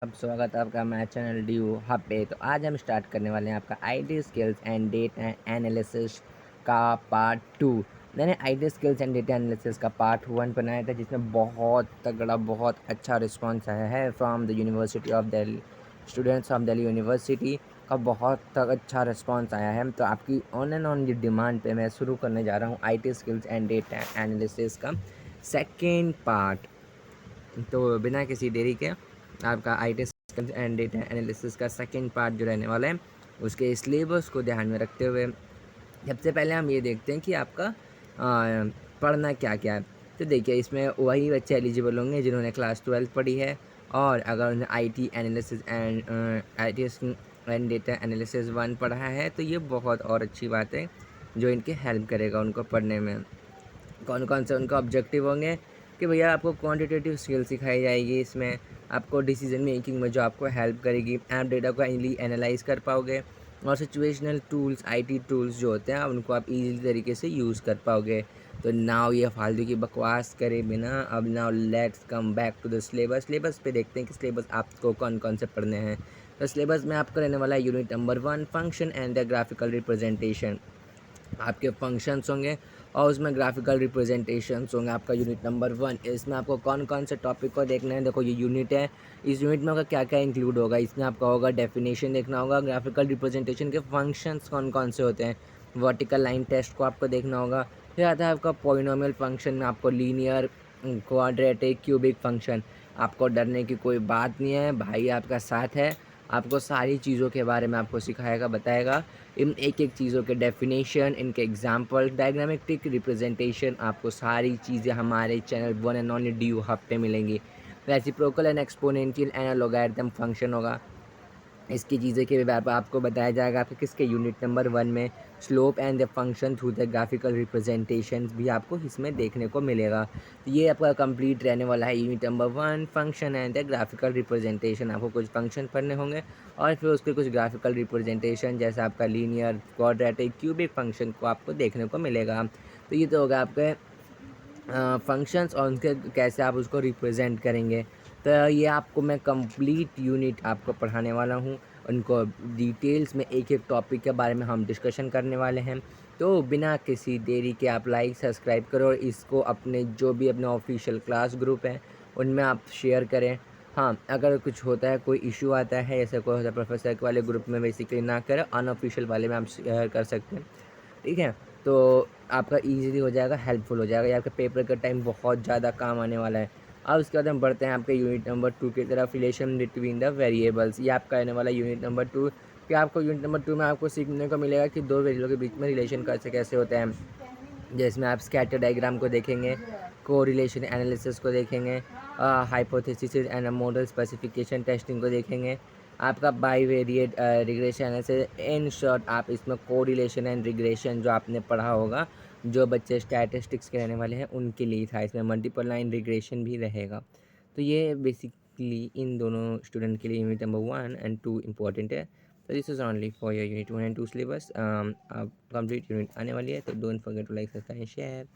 अब स्वागत है आपका हमारे चैनल डी यू हब पे। तो आज हम स्टार्ट करने वाले हैं आपका IT skills and data analysis का पार्ट 2। मैंने IT skills and data analysis का पार्ट 1 बनाया था, जिसमें बहुत तगड़ा बहुत अच्छा रिस्पांस आया है from the university of Delhi. Students of Delhi university का बहुत अच्छा रिस्पांस आया है। तो आपकी ऑन एंड ऑन की डिमांड पे मैं शुरू करने जा रहा हूँ IT skills and data analysis का सेकेंड पार्ट। तो बिना किसी देरी के आपका IT skills and data analysis का सेकंड पार्ट जो रहने वाला है, उसके सिलेबस को ध्यान में रखते हुए सबसे पहले हम ये देखते हैं कि आपका पढ़ना क्या क्या है। तो देखिए, इसमें वही बच्चे एलिजिबल होंगे जिन्होंने क्लास 12 पढ़ी है, और अगर उन्हें IT analysis and IT and data analysis 1 पढ़ा है तो ये बहुत और अच्छी बात है, जो इनके हेल्प करेगा उनको पढ़ने में। कौन कौन से उनका ऑब्जेक्टिव होंगे कि भैया आपको क्वांटिटेटिव स्किल सिखाई जाएगी, इसमें आपको डिसीजन मेकिंग में जो आपको हेल्प करेगी, आप डेटा को इजीली एनालाइज कर पाओगे, और सिचुएशनल टूल्स आईटी टूल्स जो होते हैं उनको आप इजीली तरीके से यूज़ कर पाओगे। तो नाउ ये फालतू की बकवास करे बिना अब now let's come back to the syllabus पे देखते हैं कि सिलेबस आपको कौन कौन से पढ़ने हैं। तो सिलेबस में आपका रहने वाला है unit number 1 function and the graphical representation. आपके फंक्शंस होंगे और उसमें ग्राफिकल रिप्रेजेंटेशंस होंगे। आपका यूनिट नंबर 1, इसमें आपको कौन कौन से टॉपिक को देखना है। देखो, ये यूनिट है, इस यूनिट में आपका क्या क्या इंक्लूड होगा। इसमें आपका होगा डेफिनेशन देखना होगा, ग्राफिकल रिप्रेजेंटेशन के फंक्शंस कौन कौन से होते हैं, वर्टिकल लाइन टेस्ट को आपको देखना होगा। फिर आता है आपका पॉलिनोमियल फंक्शन में आपको लीनियर, क्वाड्रेटिक, क्यूबिक फंक्शन। आपको डरने की कोई बात नहीं है, भाई आपका साथ है। आपको सारी चीज़ों के बारे में आपको सिखाएगा, बताएगा। इन एक एक चीज़ों के डेफिनेशन, इनके एग्जांपल, डायग्रामेटिक रिप्रेजेंटेशन, आपको सारी चीज़ें हमारे channel one and only D you hub पे मिलेंगी। Reciprocal and exponential and logarithm function होगा, इसकी चीज़ें के बारे में आपको बताया जाएगा। आपके किसके यूनिट नंबर 1 में slope and the function through the graphical representation भी आपको इसमें देखने को मिलेगा। तो ये आपका कंप्लीट रहने वाला है unit number 1 function and the graphical representation. आपको कुछ फंक्शन पढ़ने होंगे और फिर उसके कुछ ग्राफिकल रिप्रेजेंटेशन, जैसे आपका लीनियर, क्वाड्रेटिक, क्यूबिक फंक्शन को आपको देखने को मिलेगा। तो ये तो होगा आपके फंक्शंस और उनके कैसे आप उसको रिप्रेजेंट करेंगे। तो ये आपको मैं कंप्लीट यूनिट आपको पढ़ाने वाला हूँ। उनको डिटेल्स में एक एक टॉपिक के बारे में हम डिस्कशन करने वाले हैं। तो बिना किसी देरी के आप लाइक सब्सक्राइब करो और इसको अपने जो भी अपने ऑफिशियल क्लास ग्रुप हैं उनमें आप शेयर करें। हाँ, अगर कुछ होता है, कोई इशू आता है, जैसे कोई होता है प्रोफेसर के वाले ग्रुप में बेसिकली ना करें, अनऑफिशियल वाले में आप शेयर कर सकते हैं। ठीक है, तो आपका ईज़िली हो जाएगा, हेल्पफुल हो जाएगा। ये आपके पेपर का टाइम बहुत ज़्यादा काम आने वाला है। अब उसके बाद हम बढ़ते हैं आपके यूनिट नंबर 2 की तरफ, रिलेशन बिटवीन द वेरिएबल्स। ये आपका आने वाला यूनिट नंबर 2। कि आपको यूनिट नंबर 2 में आपको सीखने को मिलेगा कि दो वेरिएबल के बीच में रिलेशन कैसे कैसे होते हैं। जिसमें आप स्कैटर डायग्राम को देखेंगे, कोरिलेशन एनालिसिस को देखेंगे, hypothesis and model specification testing को देखेंगे, आपका bivariate regression analysis. In short आप इसमें कोरिलेशन एंड रिग्रेशन जो आपने पढ़ा होगा, जो बच्चे स्टैटिस्टिक्स के रहने वाले हैं उनके लिए था। इसमें मल्टीपल लाइन रिग्रेशन भी रहेगा। तो ये बेसिकली इन दोनों स्टूडेंट के लिए यूनिट नंबर 1 एंड 2 इंपॉर्टेंट है। तो this is only for your unit 1 and 2 syllabus. अब कंप्लीट यूनिट आने वाली है, तो don't forget to like, subscribe and share.